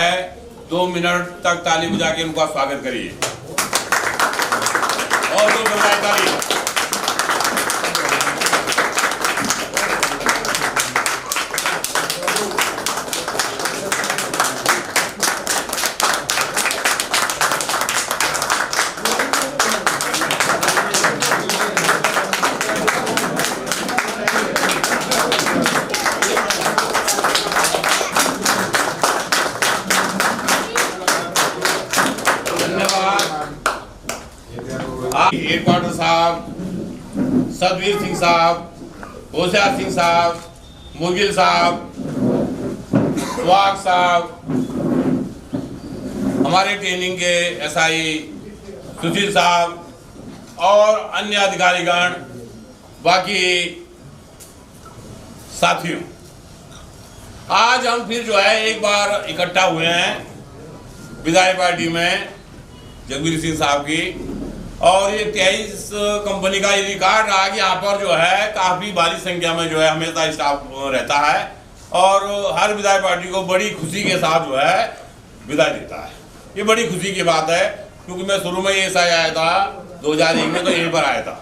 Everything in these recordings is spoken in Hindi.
है 2 मिनट तक ताली बजा के उनका स्वागत करिए और 2 मिनट ताली। हेडक्वार्टर साहब, सतवीर सिंह साहब, होशियार सिंह साहब, मुगिल साहब, सुहाग साहब, हमारे ट्रेनिंग के एसआई सुशील साहब और अन्य अधिकारीगण, बाकी साथियों, आज हम फिर जो है एक बार इकट्ठा हुए हैं विधायक पार्टी में जगबीर सिंह साहब की, और ये 23 कंपनी का ये रिकॉर्ड रहा कि यहाँ पर जो है काफ़ी भारी संख्या में जो है हमेशा स्टाफ रहता है और हर विधायक पार्टी को बड़ी खुशी के साथ जो है विदाई देता है। ये बड़ी खुशी की बात है क्योंकि मैं शुरू में ये ऐसा आया था 2001 में, तो यहीं पर आया था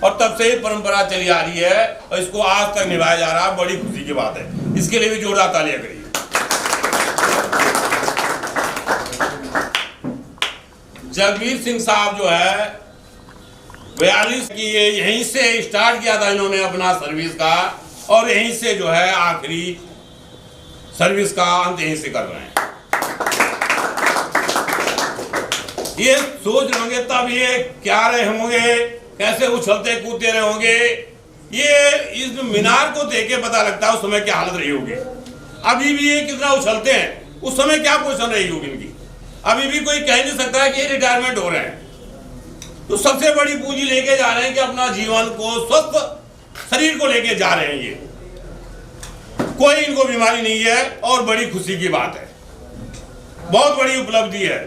और तब से ही परंपरा चली आ रही है और इसको आज तक निभाया जा रहा है। बड़ी खुशी की बात है, इसके लिए भी जोरदार तालियां करिए। जगबीर सिंह साहब जो है 42 की ये यहीं से स्टार्ट किया था इन्होंने अपना सर्विस का और यहीं से जो है आखिरी सर्विस का अंत यहीं से कर रहे हैं। ये सोच रहे होंगे तब ये क्या रहे होंगे, कैसे उछलते कूदते रहे होंगे, ये इस मीनार को देख के पता लगता है उस समय क्या हालत रही होगी। अभी भी ये कितना उछलते हैं, उस समय क्या पोजीशन रही होगी इनकी। अभी भी कोई कह नहीं सकता है कि ये रिटायरमेंट हो रहे हैं। तो सबसे बड़ी पूंजी लेके जा रहे हैं कि अपना जीवन को स्वस्थ शरीर को लेके जा रहे हैं। ये कोई इनको बीमारी नहीं है और बड़ी खुशी की बात है, बहुत बड़ी उपलब्धि है।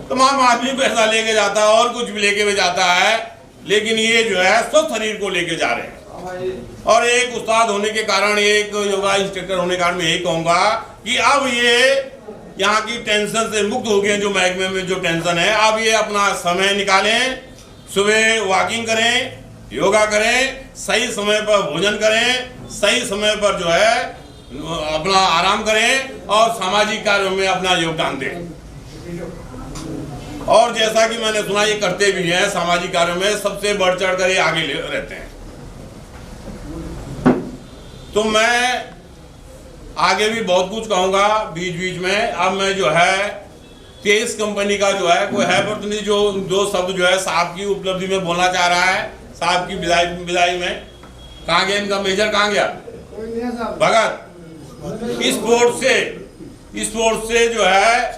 तमाम आदमी पैसा लेके जाता है और कुछ भी लेके भी जाता है, लेकिन ये जो है स्वस्थ शरीर को लेके जा रहे हैं। और एक उस्ताद होने के कारण, एक योगा इंस्ट्रक्टर होने के कारण मैं यही कहूंगा कि अब ये यहाँ की टेंशन से मुक्त हो गए। जो महकमे में जो टेंशन है, अब ये अपना समय निकालें, सुबह वॉकिंग करें, योगा करें, सही समय पर भोजन करें, सही समय पर जो है अपना आराम करें और सामाजिक कार्यों में अपना योगदान दें। और जैसा कि मैंने सुना ये करते भी हैं, सामाजिक कार्यों में सबसे बढ़ चढ़ कर ये आगे रहते हैं। तो मैं आगे भी बहुत कुछ कहूंगा बीच बीच में। अब मैं जो है 23 कंपनी का जो है कोई है प्रतिनिधि जो 2 शब्द जो है साहब की उपलब्धि में बोलना चाह रहा है, साहब की विदाई में। कहाँ गया इनका मेजर, कहाँ गया भगत? स्पोर्ट्स से जो है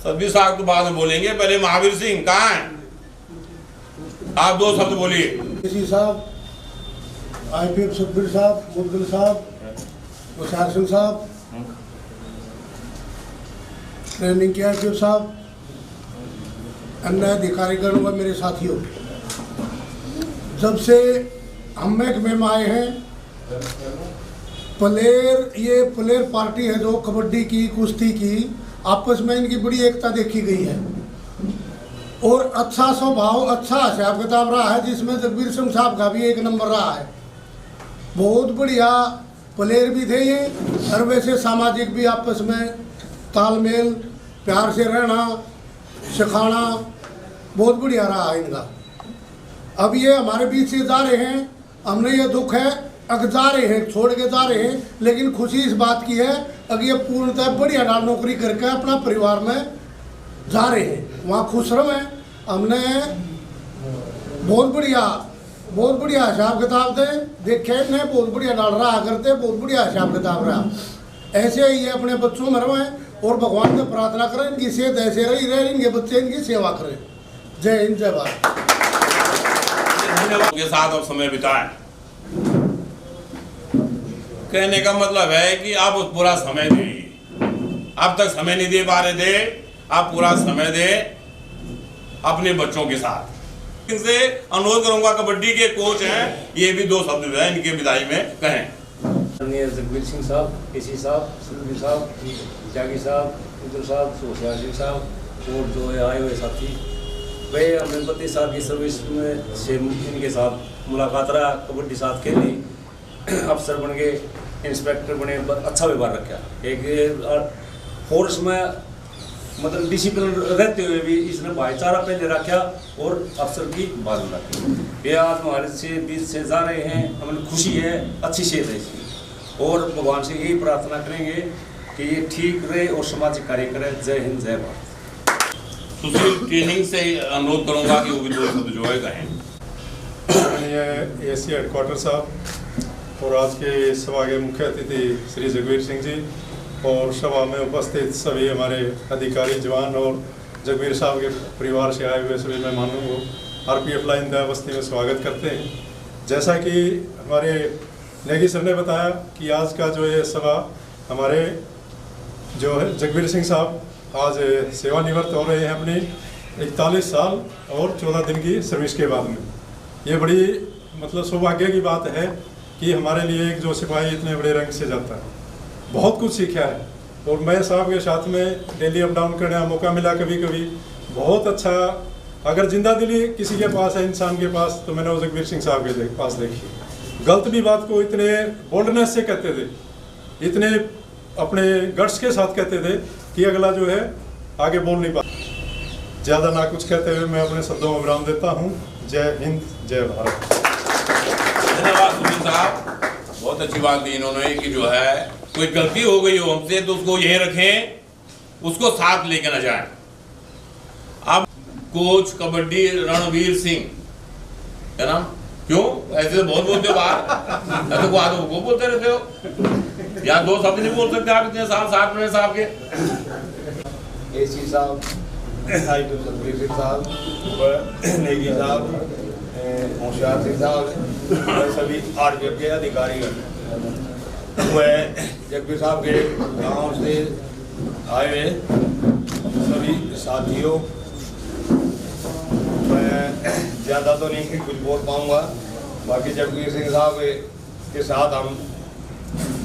सतबीर साहब तो बाद में बोलेंगे, पहले महावीर सिंह कहाँ है? आप 2 शब्द बोलिए। साहब, IPF सतबीर साहब, मुद्दल साहब, होशियार सिंह साहब, ट्रेनिंग के IPF साहब, अन्य अधिकारीगण व मेरे साथियों, जब से हम महकमे में आए हैं, ये प्लेयर पार्टी है जो कबड्डी की, कुश्ती की, आपस में इनकी बड़ी एकता देखी गई है और अच्छा स्वभाव, अच्छा हिसाब किताब रहा है, जिसमें जगबीर सिंह साहब का भी 1 नंबर रहा है। बहुत बढ़िया प्लेयर भी थे ये, और वैसे सामाजिक भी आपस में तालमेल, प्यार से रहना, सिखाना बहुत बढ़िया रहा है इनका। अब ये हमारे बीच से जा रहे हैं, हमने ये दुख है, अग जा रहे हैं, छोड़ के जा रहे हैं, लेकिन खुशी इस बात की है अगर ये पूर्णतः बढ़िया नौकरी करके अपना परिवार में जा रहे हैं, वहाँ खुश रहे। हमने बहुत बढ़िया हिसाब किताब देखे ने, बहुत बढ़िया डाल रहा करते, बहुत बढ़िया हिसाब किताब रहा। ऐसे ही ये अपने बच्चों में रहें और भगवान से प्रार्थना करें इनकी सेहत ऐसे रहे, इनके बच्चे इनकी सेवा करें। जय हिंद, जय भारत। के साथ अब समय बिताएं, कहने का मतलब है कि आप पूरा समय दें। अब तक समय नहीं दे पा रहे थे, आप पूरा समय दें अपने बच्चों के साथ। इनसे अनुरोध करूंगा, कबड्डी के कोच हैं, ये भी 2 शब्द जो है इनके विदाई में कहें। जगबीर सिंह साहब, केसी साहब, सुखबीर साहब, त्यागी साहब, उधर साहब, सोशिया सिंह साहब और जो है आए हुए साथी, वे हमने 32 साल की सर्विस में से इनके साथ मुलाकात रहा, कबड्डी साथ खेली, अफसर बन गए, इंस्पेक्टर बने, अच्छा व्यवहार रखा। एक फोर्स में मतलब डिसिप्लिन रहते हुए भी इसने भाईचारा पहले रखा और अफसर की बात रखी। ये आज हमारे से बीच से जा रहे हैं, हमें खुशी है, अच्छी सेहत है इसकी और भगवान से यही प्रार्थना करेंगे कि ये ठीक रहे और सामाजिक कार्य करे। जय हिंद, जय भारत। सुशील, ट्रेनिंग से अनुरोध करूंगा कि वो भी 2 शब्द जो है कहें। ये एसी हेडक्वार्टर साहब और आज के सभा के मुख्य अतिथि श्री जगबीर सिंह जी और सभा में उपस्थित सभी हमारे अधिकारी, जवान और जगबीर साहब के परिवार से आए हुए सभी मेहमानों को आरपीएफ लाइन दया बस्ती में स्वागत करते हैं। जैसा कि हमारे नेगी सर ने बताया कि आज का जो ये सभा हमारे जो है जगबीर सिंह साहब आज सेवानिवृत्त हो रहे हैं अपनी 41 साल और 14 दिन की सर्विस के बाद में। ये बड़ी मतलब सौभाग्य की बात है कि हमारे लिए एक जो सिपाही इतने बड़े रंग से जाता है, बहुत कुछ सीखा है। और मैं साहब के साथ में डेली अप डाउन करने का मौका मिला कभी कभी, बहुत अच्छा। अगर जिंदा दिली किसी के पास है इंसान के पास तो मैंने वो जगबीर सिंह साहब के पास देखी। गलत भी बात को इतने बोल्डनेस से कहते थे, इतने अपने गट्स के साथ कहते थे कि अगला जो है आगे बोल नहीं पाता। ज़्यादा ना कुछ कहते हुए मैं अपने शब्दों में विराम देता हूँ। जय हिंद, जय भारत। धन्यवाद सुशील साहब, बहुत अच्छी बात दी इन्होंने कि जो है कोई गलती हो गई हो हमसे तो उसको यही रखें, उसको साथ लेकर न जाएं। अब कोच कबड्डी रणवीर सिंह है ना, क्यों ऐसे तो बहुत बोलते हो बाहर, ऐसे को आदमी को बोलते रहते हो, या 2 शब्द नहीं बोल सकते आप इतने साल साथ में साहब के। एसी साहब, जगबीर सिंह साहब, नेगी साहब, होशियार सिंह साहब, सभी आरपीएफ के अधिकारी वह जगबीर साहब के गांव से आए हुए सभी साथियों, मैं ज़्यादा तो नहीं कुछ बोल पाऊँगा। बाकी जगबीर सिंह साहब के साथ हम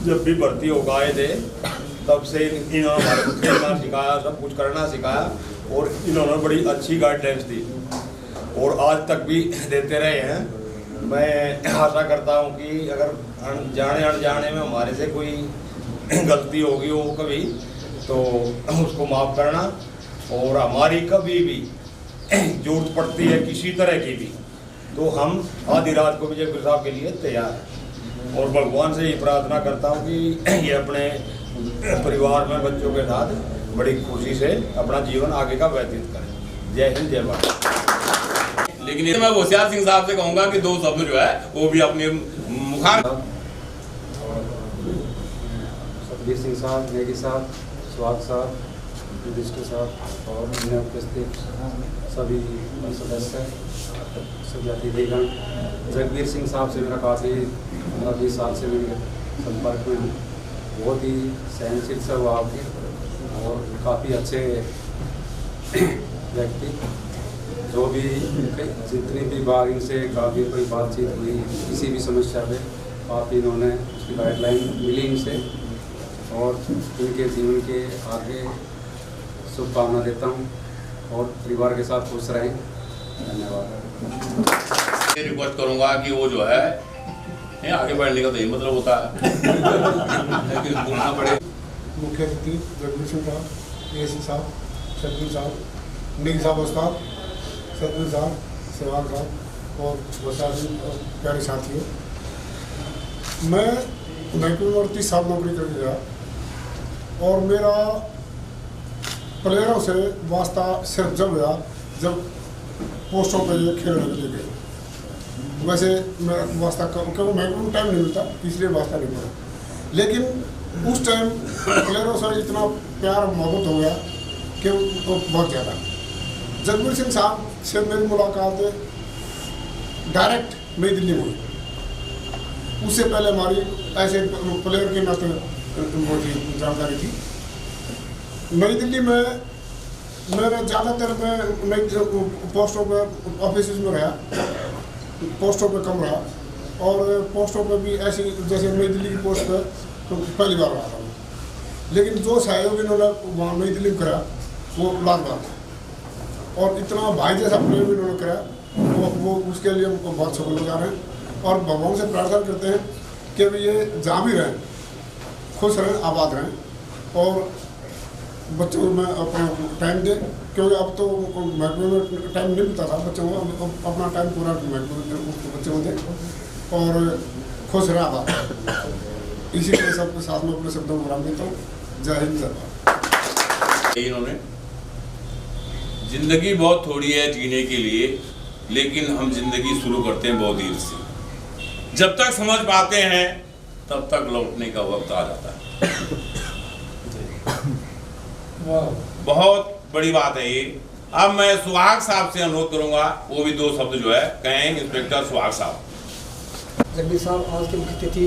जब भी भर्ती होकर आए थे तब से इन्होंने हमारे को खेलना सिखाया, सब कुछ करना सिखाया और इन्होंने बड़ी अच्छी गाइडलाइंस दी और आज तक भी देते रहे हैं। मैं आशा करता हूं कि अगर जाने अनजाने में हमारे से कोई गलती होगी हो कभी तो उसको माफ़ करना, और हमारी कभी भी जरूरत पड़ती है किसी तरह की भी तो हम आधी रात को भी जगबीर साहब के लिए तैयार हैं। और भगवान से ये प्रार्थना करता हूँ कि ये अपने परिवार में बच्चों के साथ बड़ी खुशी से अपना जीवन आगे का व्यतीत करें। जय हिंद, जय भारत। लेकिन मैं होशियार सिंह साहब से कहूंगा कि 2 शब्द जो है वो भी अपने मुखार। सतबीर सिंह साहब, नेगी साहब, स्वाग साहब, युधिष्ठिर साहब और अन्य उपस्थित सभी सदस्य, सभी अतिथिगण, जगबीर सिंह साहब से मेरा काफ़ी 15-20 साल से मेरे संपर्क में हूँ। बहुत ही सहनशील स्वभाव के और काफ़ी अच्छे व्यक्ति, जो भी जितनी भी बार इनसे काफ़ी कोई बातचीत हुई किसी भी समस्या पे काफ़ी इन्होंने उसकी गाइडलाइन मिली इनसे और इनके जीवन के आगे शुभकामना देता हूँ और परिवार के साथ खुश रहें। धन्यवाद। रिक्वेस्ट करूंगा कि वो जो है आगे बढ़ने का तो यही मतलब होता है कि बोलना पड़े। मुख्य अतिथि जगबीर सिंह साहब, एसी साहब, सतबीर साहब, नेगी साहब उस्ताद, सतबीर साहब, सेवाग साहब और प्यारे साथियों, मैं महकमे में 30 साल नौकरी करके गया और मेरा प्लेयरों से वास्ता सिर्फ जब हुआ जब पोस्टों पे ये खेलने के लिए गए। वैसे मेरा वास्ता क्योंकि महकमे में टाइम नहीं मिलता इसलिए वास्ता नहीं पड़ा, लेकिन उस टाइम प्लेयरों से इतना प्यार मोहब्बत हो गया कि वो बहुत ज़्यादा। जगबीर सिंह साहब से मेरी मुलाकात डायरेक्ट नई दिल्ली में हुई। उससे पहले हमारी ऐसे प्लेयर के नाते मुझे जानकारी थी। नई दिल्ली में मेरा ज़्यादातर मैं नई पोस्टों पर ऑफिस में रहा, पोस्टों पर कम रहा, और पोस्टों पर भी ऐसी, जैसे नई दिल्ली की पोस्ट पर तो पहली बार रहा था मैं, लेकिन जो सहयोग इन्होंने वहाँ नई दिल्ली में करा वो बार बार, और इतना भाई जैसा प्रेम इन्होंने करा वो उसके लिए हमको बहुत शुक्रगुजार हैं। और भगवान से प्रार्थना करते हैं कि भी ये जहाँ भी रहें खुश रहें, आबाद रहें, और बच्चों में अपना टाइम दें, क्योंकि अब तो महकमे में टाइम नहीं मिलता था बच्चों को, अपना टाइम पूरा महकमे बच्चों में दें और खुश रहें, आबाद रहें। इसी के सबके साथ में अपने शब्दों को विराम देता हूँ। जय हिंद, जय भारत। इन्होंने जिंदगी बहुत थोड़ी है जीने के लिए, लेकिन हम जिंदगी शुरू करते हैं बहुत देर से। जब तक समझ पाते हैं तब तक लौटने का वक्त आ जाता है। बहुत बड़ी बात है ये। अब मैं सुहाग साहब से अनुरोध करूंगा, वो भी दो शब्द जो है कहें। इंस्पेक्टर सुहाग साहब। जगबीर साहब, आज के मुख्य अतिथि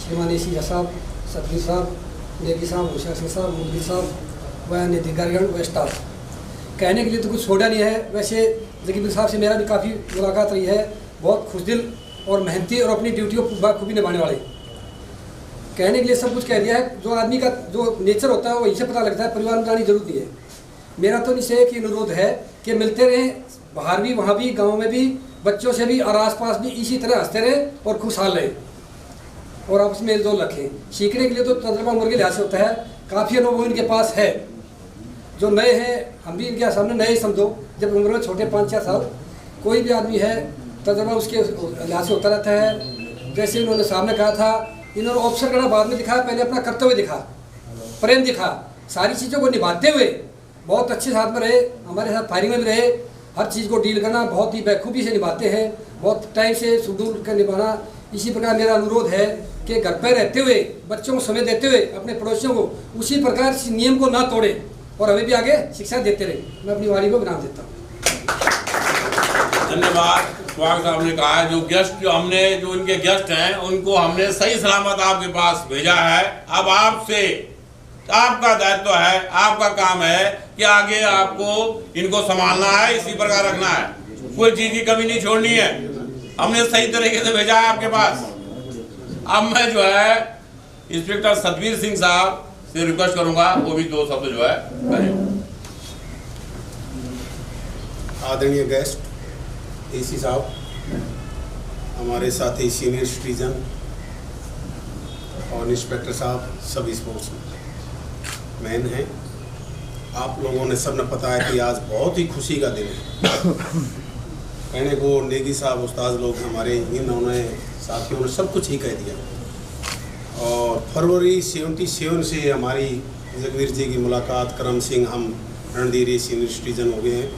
श्रीमान एसी साहब, सतबीर साहब, नेगी साहब, होशियार सिंह साहब, मुखबिर साहब व अन्य अधिकारीगण व स्टाफ, कहने के लिए तो कुछ छोड़ा नहीं है। वैसे जगबीर साहब से मेरा भी काफ़ी मुलाकात रही है, बहुत खुशदिल और मेहनती और अपनी ड्यूटी को बखूबी निभाने वाले। कहने के लिए सब कुछ कह दिया है। जो आदमी का जो नेचर होता है वो यहीं से पता लगता है, परिवार में जानी जरूरत नहीं है। मेरा तो निश्चय एक ही अनुरोध है कि मिलते रहें, बाहर भी, वहाँ भी, गाँव में भी, बच्चों से भी और आसपास भी इसी तरह हंसते रहें और खुशहाल रहें और आपस में मेलजोल रखें। सीखने के लिए तो तजुर्बा उम्र के लिहाज से होता है, काफ़ी अनुभव इनके पास है। जो नए हैं, हम भी इनके सामने नए समझो, जब उम्र में छोटे 5-4 साल, कोई भी आदमी है तजुर्बा उसके लिहाज से होता रहता है। जैसे उन्होंने सामने कहा था, इन्होंने ऑप्शन करना बाद में दिखाया, पहले अपना कर्तव्य दिखा, प्रेम दिखा, सारी चीज़ों को निभाते हुए बहुत अच्छे साथ में रहे, हमारे साथ फायरिंग में भी रहे। हर चीज़ को डील करना बहुत ही बखूबी से निभाते हैं, बहुत टाइम से शेड्यूल कर निभाना। इसी प्रकार मेरा अनुरोध है कि घर पर रहते हुए, बच्चों को समय देते हुए, अपने पड़ोसियों को उसी प्रकार इस नियम को ना तोड़े और हमें भी आगे शिक्षा देते रहे। मैं अपनी वाणी को विराम देता हूँ। धन्यवाद। सुहाग साहब ने कहा है, जो गेस्ट जो इनके गेस्ट हैं उनको हमने सही सलामत आपके पास भेजा है। अब आपसे आपका दायित्व है, आपका काम है कि आगे आपको इनको संभालना है, इसी प्रकार रखना है, कोई चीज की कमी नहीं छोड़नी है। हमने सही तरीके से भेजा है आपके पास। अब मैं जो है इंस्पेक्टर सतबीर सिंह साहब से रिक्वेस्ट करूंगा, वो भी दो शब्द जो है कहें। आदरणीय गेस्ट, एसी साहब, हमारे साथी सीनियर सिटीजन और इंस्पेक्टर साहब, सभी स्पोर्ट्स मैन हैं। आप लोगों ने सबने पता है कि आज बहुत ही खुशी का दिन है। कहने को नेगी साहब, उस्ताद लोग हमारे, इन्होंने साथियों ने सब कुछ ही कह दिया। और फरवरी 77 से हमारी जगबीर जी की मुलाकात, करम सिंह, हम रणधीर सीनियर सिटीजन हो गए हैं,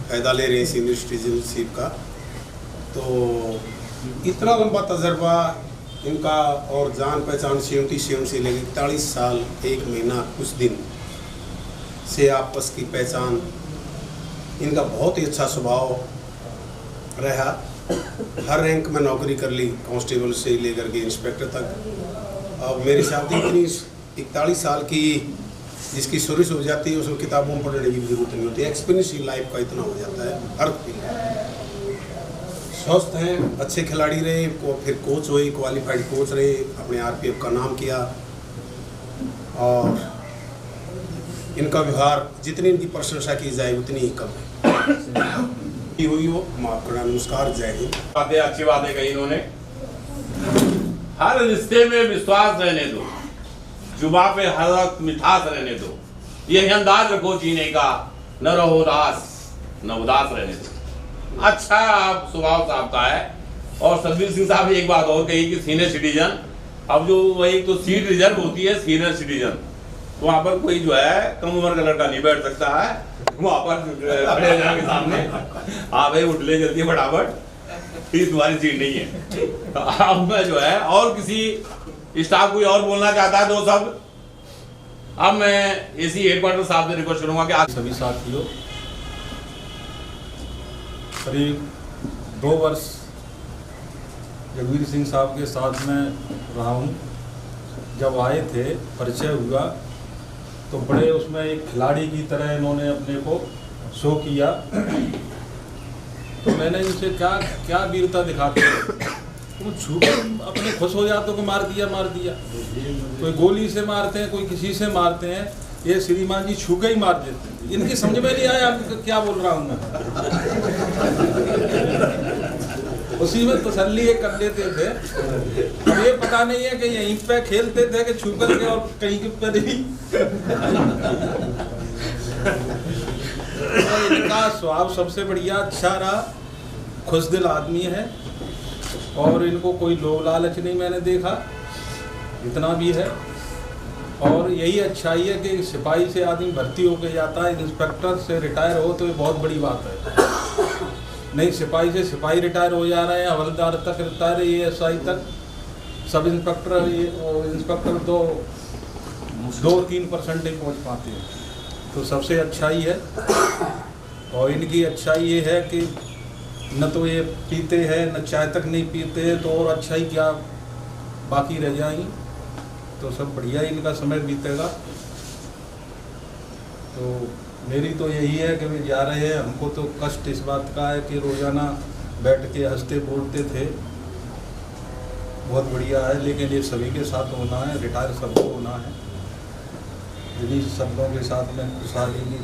फ़ायदा ले रहे हैं सीनियर सिटीजनशिप का। तो इतना लंबा तजर्बा इनका और जान पहचान 77 से लेकर 41 साल 1 महीना कुछ दिन से आपस की पहचान, इनका बहुत ही अच्छा स्वभाव रहा। हर रैंक में नौकरी कर ली, कांस्टेबल से लेकर के इंस्पेक्टर तक। अब मेरी शादी इतनी 41 साल की जिसकी सर्विस हो जाती है, उसमें किताबों में पढ़ने की जरूरत नहीं होती, एक्सपीरियंस ही लाइफ का इतना हो जाता है। हर स्वस्थ हैं, अच्छे खिलाड़ी रहे, फिर कोच हुए, क्वालिफाइड कोच रहे, अपने आरपीएफ का नाम किया। और इनका व्यवहार, जितनी इनकी प्रशंसा की जाए उतनी ही कम है। हुई हो, माफ करना, नमस्कार, जय हिंद। बातें अच्छी बातें कही इन्होंने। हर रिश्ते में विश्वास रहने दो, जुबा पे हर वक्त मिठास रहने दो, ये अंदाज रखो जीने का, न रहो उदास, न उदास रहने दो। अच्छा आप स्वभाव साहब का है। और सतबीर सिंह साहब एक बात और कही कि सीनियर सिटीजन, अब जो वही तो सीट रिजर्व होती है सीनियर सिटीजन, तो वहाँ पर कोई जो है कम उम्र का लड़का नहीं बैठ सकता है वहाँ पर खड़े के सामने। हाँ भाई उठ ले जल्दी फटाफट, तुम्हारी सीट नहीं है। अब मैं जो है और किसी स्टाफ कोई और बोलना चाहता है दो शब्द। अब मैं एसी हेडक्वार्टर साहब से रिक्वेस्ट करूंगा कि आज सभी साथियों, करीब 2 वर्ष जगबीर सिंह साहब के साथ में रहा हूँ। जब आए थे, परिचय हुआ, तो बड़े उसमें एक खिलाड़ी की तरह इन्होंने अपने को शो किया। तो मैंने इनसे क्या वीरता दिखाते वो छू के अपने खुश हो जाते को मार दिया। कोई गोली से मारते हैं, कोई किसी से मारते हैं, ये श्रीमान जी छू के ही मार देते हैं। इनकी समझ में नहीं आया आपको क्या बोल रहा हूँ मैं। उसी में तसल्ली ये कर लेते थे। अब ये पता नहीं है कि यहीं पे खेलते थे कि छू करके और कहीं के पे नहीं। तो इनका स्वभाव सबसे बढ़िया अच्छा रहा, खुश दिल आदमी है और इनको कोई लोभ लालच नहीं मैंने देखा, इतना भी है। और यही अच्छाई है कि सिपाही से आदमी भर्ती होकर जाता है, इंस्पेक्टर से रिटायर हो तो ये बहुत बड़ी बात है। नहीं, सिपाही से सिपाही रिटायर हो जा रहे हैं, हवलदार तक रिटायर, ASI तक, सब इंस्पेक्टर इंस्पेक्टर तो 2-3% नहीं पहुँच पाते हैं। तो सबसे अच्छाई है। और इनकी अच्छाई ये है कि न तो ये पीते हैं, न चाय तक नहीं पीते हैं, तो और अच्छाई क्या बाकी रह जाएंगी। तो सब बढ़िया इनका समय बीतेगा। तो मेरी तो यही है कि वे जा रहे हैं, हमको तो कष्ट इस बात का है कि रोज़ाना बैठ के हंसते बोलते थे, बहुत बढ़िया है, लेकिन ये सभी के साथ होना है, रिटायर सबको होना है। इन्हीं शब्दों के साथ मैं खुशहाली की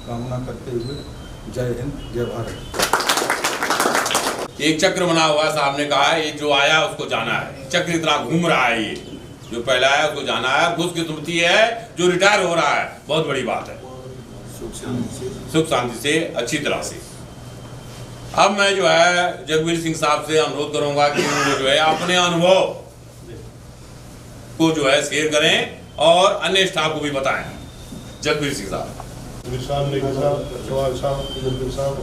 कामना करते हुए जय हिंद, जय भारत। एक चक्र बना हुआ है, साहब ने कहा है, ये जो आया उसको जाना है। चक्र इतना घूम रहा है, ये जो पहला आया उसको जाना है। खुशकिस्मती है जो रिटायर हो रहा है, बहुत बड़ी बात है, सुख शांति से अच्छी तरह से। अब मैं जो है जगबीर सिंह साहब से अनुरोध करूंगा कि वो जो है अपने अनुभव को जो है शेयर करें और अन्य स्टाफ को भी बताएं। जगबीर सिंह साहब। चौहान साहब,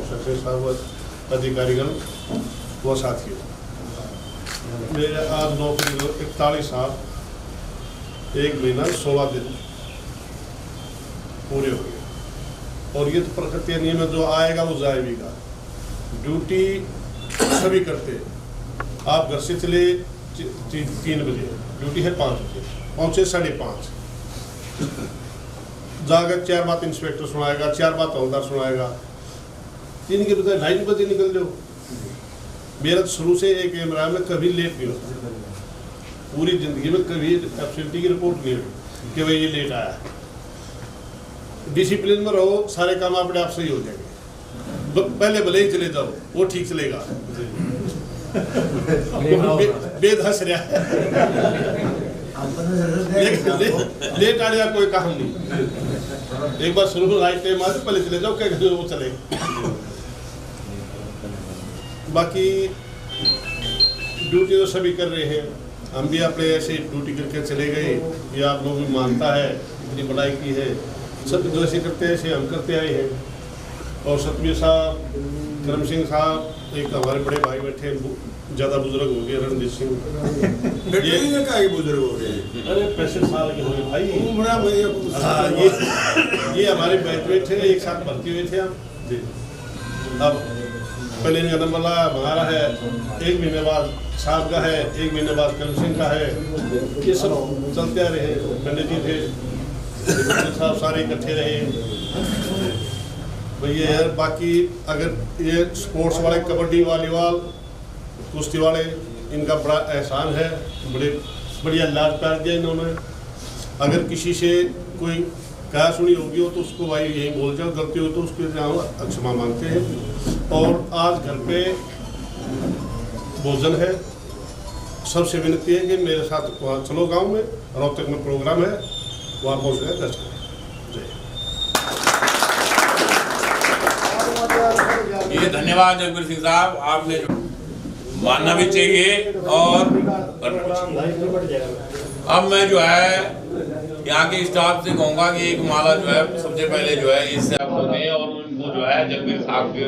सक्सेना साहब, अधिकारीगण व साथियों, मेरे आज नौकरी 41 साल 1 महीना 16 दिन पूरे हो गए। और ये तो प्रकृति नियम है, जो आएगा वो जाएगा। ड्यूटी सभी करते हैं। आप घर से चले 3 बजे, ड्यूटी है 5 बजे, पहुँचे 5:30, जाकर 4 बात इंस्पेक्टर सुनाएगा, 4 बात हवलदार सुनाएगा, 3 के बजाय 2:30 बजे निकल जाओ। मेरा शुरू से एक कैमरा में कभी लेट नहीं होता, पूरी जिंदगी में कभी एब्सेंटी की रिपोर्ट नहीं हुई कि भाई ये लेट आया। डिसिप्लिन में रहो, सारे काम अपने आप सही हो जाएंगे। पहले भले ही चले जाओ, वो ठीक चलेगा। बेद हंस रहा है, लेट आने का कोई काम नहीं। एक बार शुरू में राइट टाइम आते, पहले चले जाओ, क्या वो चलेगा। बाकी ड्यूटी तो सभी कर रहे हैं, हम भी अपने ऐसे ड्यूटी करके चले गए। ये आप लोग भी मानता है, इतनी बड़ाई की है, सब जो ऐसे करते हैं ऐसे हम करते आए हैं। और सतवीर साहब, करम सिंह साहब, एक हमारे बड़े भाई बैठे, ज़्यादा बुजुर्ग हो गए, रणजीत सिंह, ये बुजुर्ग हो गए, अरे 65 साल के हो गए भाई। हाँ, ये हमारे बैच थे, एक साथ भर्ती हुए थे हम। अब पहले इनका नंबर लाया, हमारा है, 1 महीने बाद साहब का है, 1 महीने बाद करम सिंह का है। ये सब चलते आ रहे। पंडित जी थे, साहब सारे इकट्ठे रहे भैया यार। बाकी अगर ये स्पोर्ट्स वाले, कबड्डी, वॉलीबॉल, कुश्ती वाले, इनका बड़ा एहसान है, बड़े बढ़िया लाड प्यार दिया इन्होंने। अगर किसी से कोई कहा सुनी होगी हो तो उसको भाई यही बोल जाओ, गलती हो तो उसके यहाँ क्षमा मांगते हैं। और आज घर पे भोजन है, सबसे विनती है कि मेरे साथ वहाँ चलो, गांव में रोहतक में प्रोग्राम है, वहाँ पहुँच गए दर्शन। ये धन्यवाद जगबीर सिंह साहब, आपने जो मानना भी चाहिए और करना भी चाहिए। अब मैं जो है यहाँ के स्टाफ से कहूँगा कि एक माला जो है सबसे पहले जो है इससे आप लोग और उनको जो है जगबीर साहब के